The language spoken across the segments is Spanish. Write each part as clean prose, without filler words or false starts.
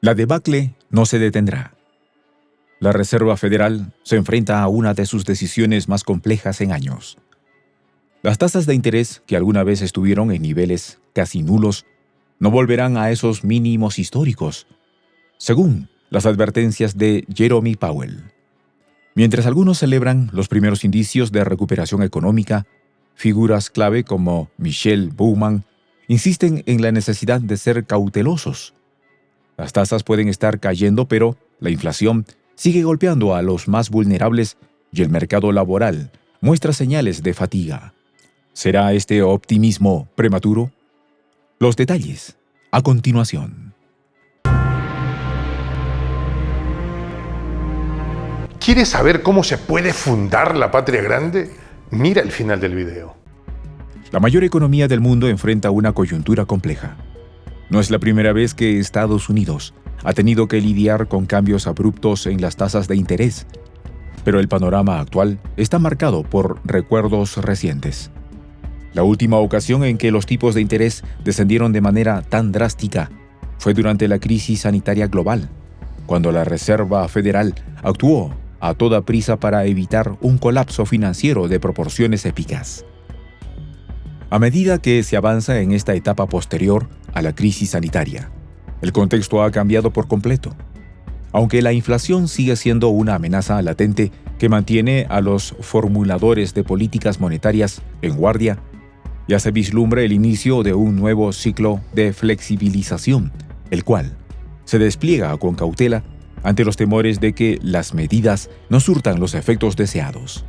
La debacle no se detendrá. La Reserva Federal se enfrenta a una de sus decisiones más complejas en años. Las tasas de interés, que alguna vez estuvieron en niveles casi nulos, no volverán a esos mínimos históricos, según las advertencias de Jerome Powell. Mientras algunos celebran los primeros indicios de recuperación económica, figuras clave como Michelle Bowman insisten en la necesidad de ser cautelosos. Las tasas pueden estar cayendo, pero la inflación sigue golpeando a los más vulnerables y el mercado laboral muestra señales de fatiga. ¿Será este optimismo prematuro? Los detalles, a continuación. ¿Quieres saber cómo se puede fundar la patria grande? Mira el final del video. La mayor economía del mundo enfrenta una coyuntura compleja. No es la primera vez que Estados Unidos ha tenido que lidiar con cambios abruptos en las tasas de interés, pero el panorama actual está marcado por recuerdos recientes. La última ocasión en que los tipos de interés descendieron de manera tan drástica fue durante la crisis sanitaria global, cuando la Reserva Federal actuó a toda prisa para evitar un colapso financiero de proporciones épicas. A medida que se avanza en esta etapa posterior a la crisis sanitaria, el contexto ha cambiado por completo. Aunque la inflación sigue siendo una amenaza latente que mantiene a los formuladores de políticas monetarias en guardia, ya se vislumbra el inicio de un nuevo ciclo de flexibilización, el cual se despliega con cautela ante los temores de que las medidas no surtan los efectos deseados.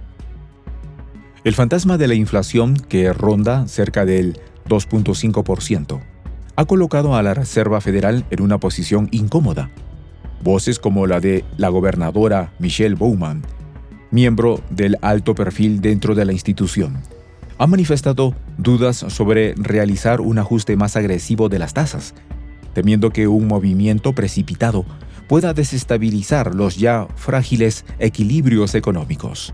El fantasma de la inflación, que ronda cerca del 2.5%, ha colocado a la Reserva Federal en una posición incómoda. Voces como la de la gobernadora Michelle Bowman, miembro del alto perfil dentro de la institución, han manifestado dudas sobre realizar un ajuste más agresivo de las tasas, temiendo que un movimiento precipitado pueda desestabilizar los ya frágiles equilibrios económicos.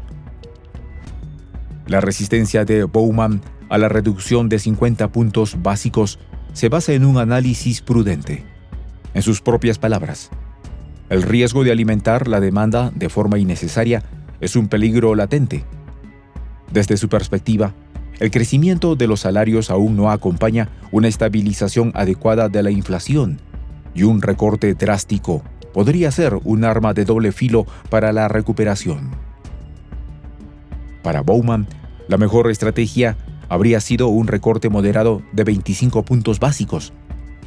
La resistencia de Bowman a la reducción de 50 puntos básicos se basa en un análisis prudente. En sus propias palabras, el riesgo de alimentar la demanda de forma innecesaria es un peligro latente. Desde su perspectiva, el crecimiento de los salarios aún no acompaña una estabilización adecuada de la inflación, y un recorte drástico podría ser un arma de doble filo para la recuperación. Para Bowman, la mejor estrategia habría sido un recorte moderado de 25 puntos básicos.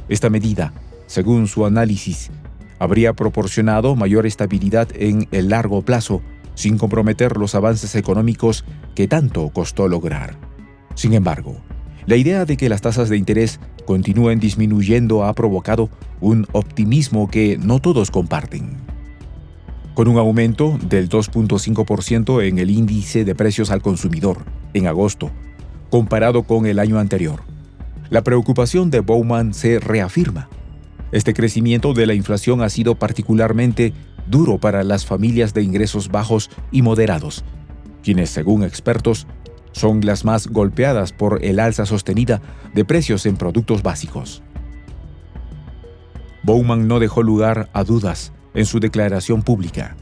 Esta medida, según su análisis, habría proporcionado mayor estabilidad en el largo plazo, sin comprometer los avances económicos que tanto costó lograr. Sin embargo, la idea de que las tasas de interés continúen disminuyendo ha provocado un optimismo que no todos comparten. Con un aumento del 2.5% en el índice de precios al consumidor en agosto, comparado con el año anterior, la preocupación de Bowman se reafirma. Este crecimiento de la inflación ha sido particularmente duro para las familias de ingresos bajos y moderados, quienes, según expertos, son las más golpeadas por el alza sostenida de precios en productos básicos. Bowman no dejó lugar a dudas en su declaración pública.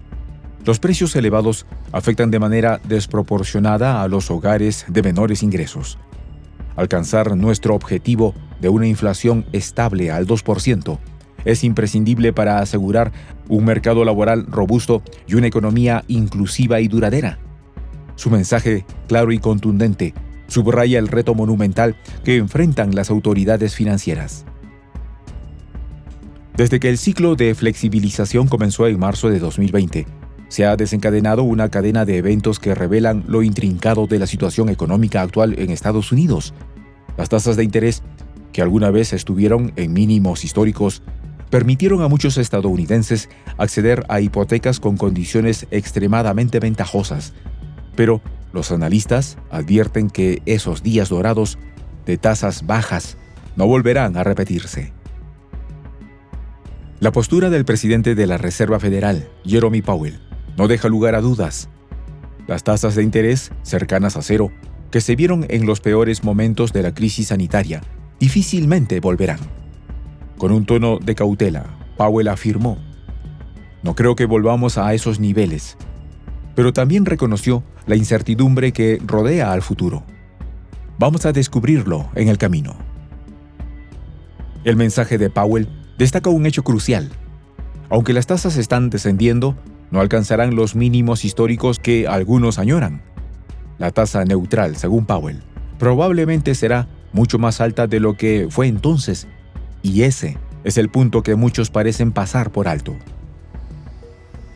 Los precios elevados afectan de manera desproporcionada a los hogares de menores ingresos. Alcanzar nuestro objetivo de una inflación estable al 2% es imprescindible para asegurar un mercado laboral robusto y una economía inclusiva y duradera. Su mensaje, claro y contundente, subraya el reto monumental que enfrentan las autoridades financieras. Desde que el ciclo de flexibilización comenzó en marzo de 2020, se ha desencadenado una cadena de eventos que revelan lo intrincado de la situación económica actual en Estados Unidos. Las tasas de interés, que alguna vez estuvieron en mínimos históricos, permitieron a muchos estadounidenses acceder a hipotecas con condiciones extremadamente ventajosas. Pero los analistas advierten que esos días dorados de tasas bajas no volverán a repetirse. La postura del presidente de la Reserva Federal, Jerome Powell, no deja lugar a dudas. Las tasas de interés cercanas a cero, que se vieron en los peores momentos de la crisis sanitaria, difícilmente volverán. Con un tono de cautela, Powell afirmó: "No creo que volvamos a esos niveles", pero también reconoció la incertidumbre que rodea al futuro. "Vamos a descubrirlo en el camino". El mensaje de Powell destaca un hecho crucial. Aunque las tasas están descendiendo, no alcanzarán los mínimos históricos que algunos añoran. La tasa neutral, según Powell, probablemente será mucho más alta de lo que fue entonces, y ese es el punto que muchos parecen pasar por alto.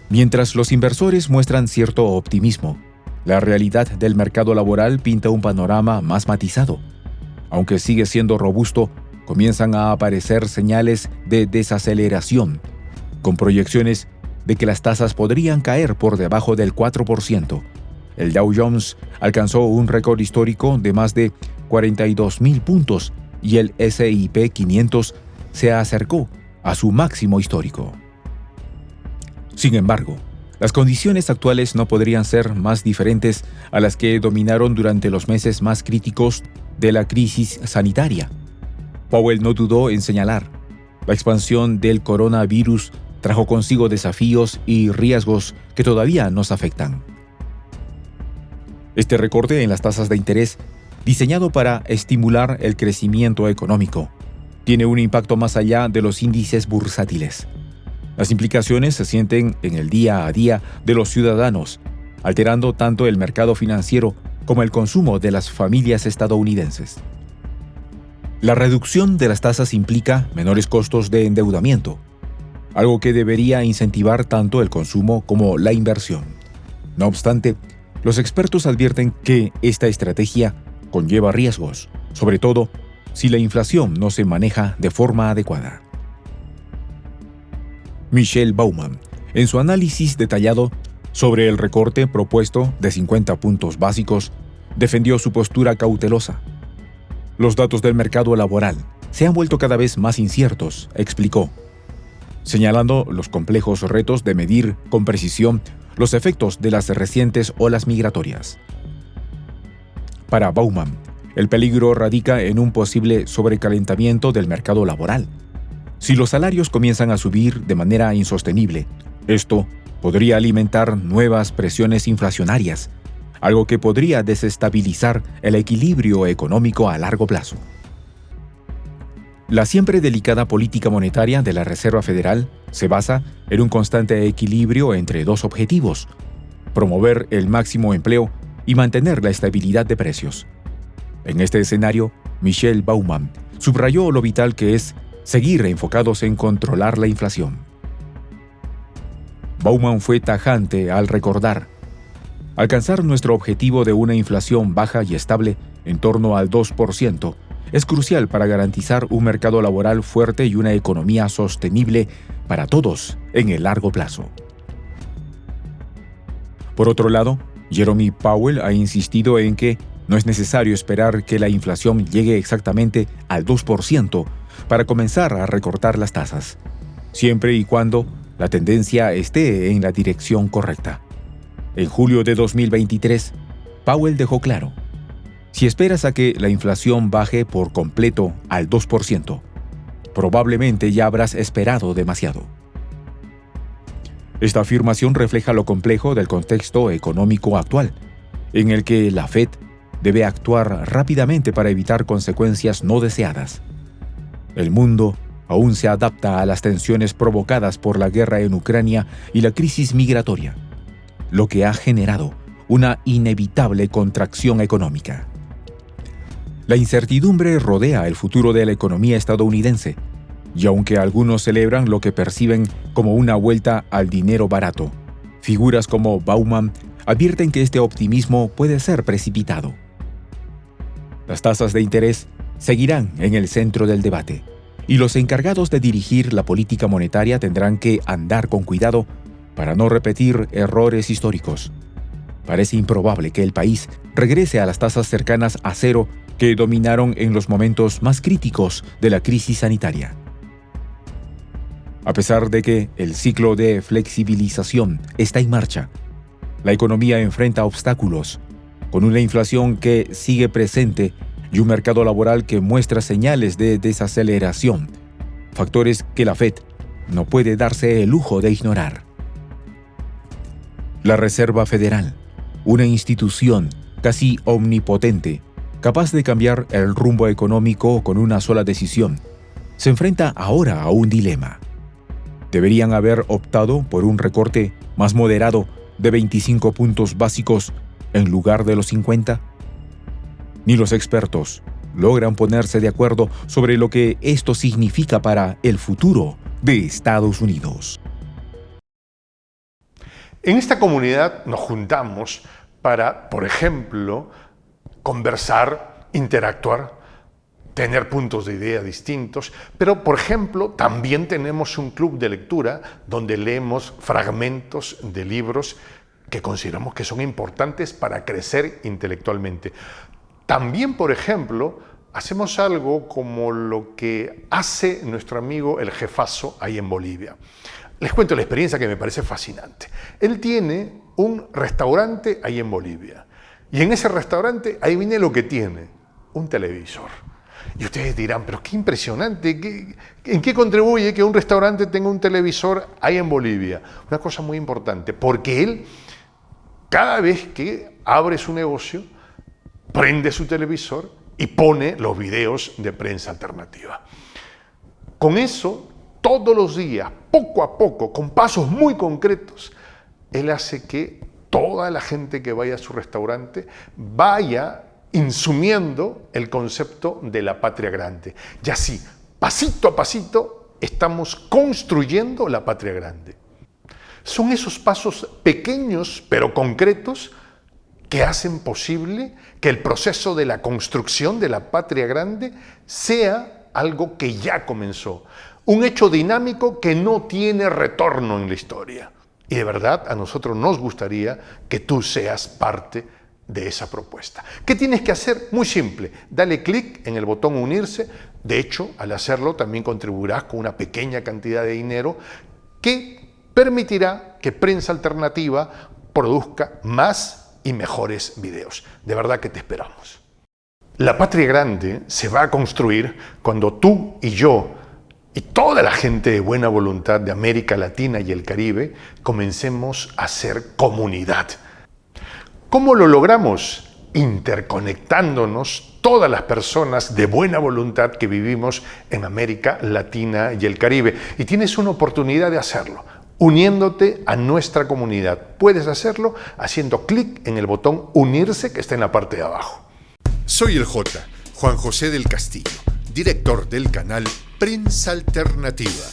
Mientras los inversores muestran cierto optimismo, la realidad del mercado laboral pinta un panorama más matizado. Aunque sigue siendo robusto, comienzan a aparecer señales de desaceleración, con proyecciones de que las tasas podrían caer por debajo del 4%. El Dow Jones alcanzó un récord histórico de más de 42.000 puntos y el S&P 500 se acercó a su máximo histórico. Sin embargo, las condiciones actuales no podrían ser más diferentes a las que dominaron durante los meses más críticos de la crisis sanitaria. Powell no dudó en señalar: la expansión del coronavirus trajo consigo desafíos y riesgos que todavía nos afectan. Este recorte en las tasas de interés, diseñado para estimular el crecimiento económico, tiene un impacto más allá de los índices bursátiles. Las implicaciones se sienten en el día a día de los ciudadanos, alterando tanto el mercado financiero como el consumo de las familias estadounidenses. La reducción de las tasas implica menores costos de endeudamiento, algo que debería incentivar tanto el consumo como la inversión. No obstante, los expertos advierten que esta estrategia conlleva riesgos, sobre todo si la inflación no se maneja de forma adecuada. Michelle Bowman, en su análisis detallado sobre el recorte propuesto de 50 puntos básicos, defendió su postura cautelosa. Los datos del mercado laboral se han vuelto cada vez más inciertos, explicó, señalando los complejos retos de medir con precisión los efectos de las recientes olas migratorias. Para Bowman, el peligro radica en un posible sobrecalentamiento del mercado laboral. Si los salarios comienzan a subir de manera insostenible, esto podría alimentar nuevas presiones inflacionarias, algo que podría desestabilizar el equilibrio económico a largo plazo. La siempre delicada política monetaria de la Reserva Federal se basa en un constante equilibrio entre dos objetivos: promover el máximo empleo y mantener la estabilidad de precios. En este escenario, Michelle Bowman subrayó lo vital que es seguir enfocados en controlar la inflación. Bowman fue tajante al recordar: alcanzar nuestro objetivo de una inflación baja y estable en torno al 2% es crucial para garantizar un mercado laboral fuerte y una economía sostenible para todos en el largo plazo. Por otro lado, Jerome Powell ha insistido en que no es necesario esperar que la inflación llegue exactamente al 2% para comenzar a recortar las tasas, siempre y cuando la tendencia esté en la dirección correcta. En julio de 2023, Powell dejó claro: si esperas a que la inflación baje por completo al 2%, probablemente ya habrás esperado demasiado. Esta afirmación refleja lo complejo del contexto económico actual, en el que la Fed debe actuar rápidamente para evitar consecuencias no deseadas. El mundo aún se adapta a las tensiones provocadas por la guerra en Ucrania y la crisis migratoria, lo que ha generado una inevitable contracción económica. La incertidumbre rodea el futuro de la economía estadounidense, y aunque algunos celebran lo que perciben como una vuelta al dinero barato, figuras como Bowman advierten que este optimismo puede ser precipitado. Las tasas de interés seguirán en el centro del debate, y los encargados de dirigir la política monetaria tendrán que andar con cuidado para no repetir errores históricos. Parece improbable que el país regrese a las tasas cercanas a cero que dominaron en los momentos más críticos de la crisis sanitaria. A pesar de que el ciclo de flexibilización está en marcha, la economía enfrenta obstáculos, con una inflación que sigue presente y un mercado laboral que muestra señales de desaceleración, factores que la Fed no puede darse el lujo de ignorar. La Reserva Federal, una institución casi omnipotente, capaz de cambiar el rumbo económico con una sola decisión, se enfrenta ahora a un dilema. ¿Deberían haber optado por un recorte más moderado de 25 puntos básicos en lugar de los 50? Ni los expertos logran ponerse de acuerdo sobre lo que esto significa para el futuro de Estados Unidos. En esta comunidad nos juntamos para, por ejemplo, conversar, interactuar, tener puntos de idea distintos, pero, por ejemplo, también tenemos un club de lectura donde leemos fragmentos de libros que consideramos que son importantes para crecer intelectualmente. También, por ejemplo, hacemos algo como lo que hace nuestro amigo el jefazo ahí en Bolivia. Les cuento la experiencia que me parece fascinante. Él tiene un restaurante ahí en Bolivia. Y en ese restaurante, ahí viene lo que tiene, un televisor. Y ustedes dirán, pero qué impresionante, ¿en qué contribuye que un restaurante tenga un televisor ahí en Bolivia? Una cosa muy importante, porque él, cada vez que abre su negocio, prende su televisor y pone los videos de prensa alternativa. Con eso, todos los días, poco a poco, con pasos muy concretos, él hace que toda la gente que vaya a su restaurante vaya insumiendo el concepto de la patria grande. Y así, pasito a pasito, estamos construyendo la patria grande. Son esos pasos pequeños pero concretos que hacen posible que el proceso de la construcción de la patria grande sea algo que ya comenzó. Un hecho dinámico que no tiene retorno en la historia. Y de verdad, a nosotros nos gustaría que tú seas parte de esa propuesta. ¿Qué tienes que hacer? Muy simple. Dale clic en el botón unirse. De hecho, al hacerlo también contribuirás con una pequeña cantidad de dinero que permitirá que Prensa Alternativa produzca más y mejores videos. De verdad que te esperamos. La patria grande se va a construir cuando tú y yo y toda la gente de buena voluntad de América Latina y el Caribe comencemos a ser comunidad. ¿Cómo lo logramos? Interconectándonos todas las personas de buena voluntad que vivimos en América Latina y el Caribe. Y tienes una oportunidad de hacerlo, uniéndote a nuestra comunidad. Puedes hacerlo haciendo clic en el botón unirse que está en la parte de abajo. Soy el J, Juan José del Castillo, director del canal Prensa Alternativa.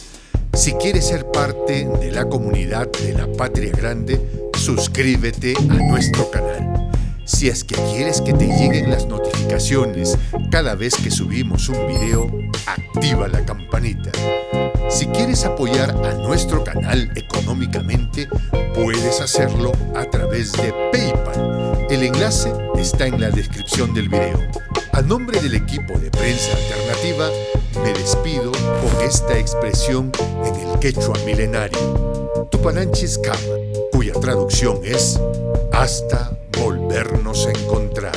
Si quieres ser parte de la comunidad de la Patria Grande, suscríbete a nuestro canal. Si es que quieres que te lleguen las notificaciones cada vez que subimos un video, activa la campanita. Si quieres apoyar a nuestro canal económicamente, puedes hacerlo a través de PayPal. El enlace está en la descripción del video. A nombre del equipo de Prensa Alternativa, me despido con esta expresión en el quechua milenario, Tupananchis Kama, cuya traducción es hasta volvernos a encontrar.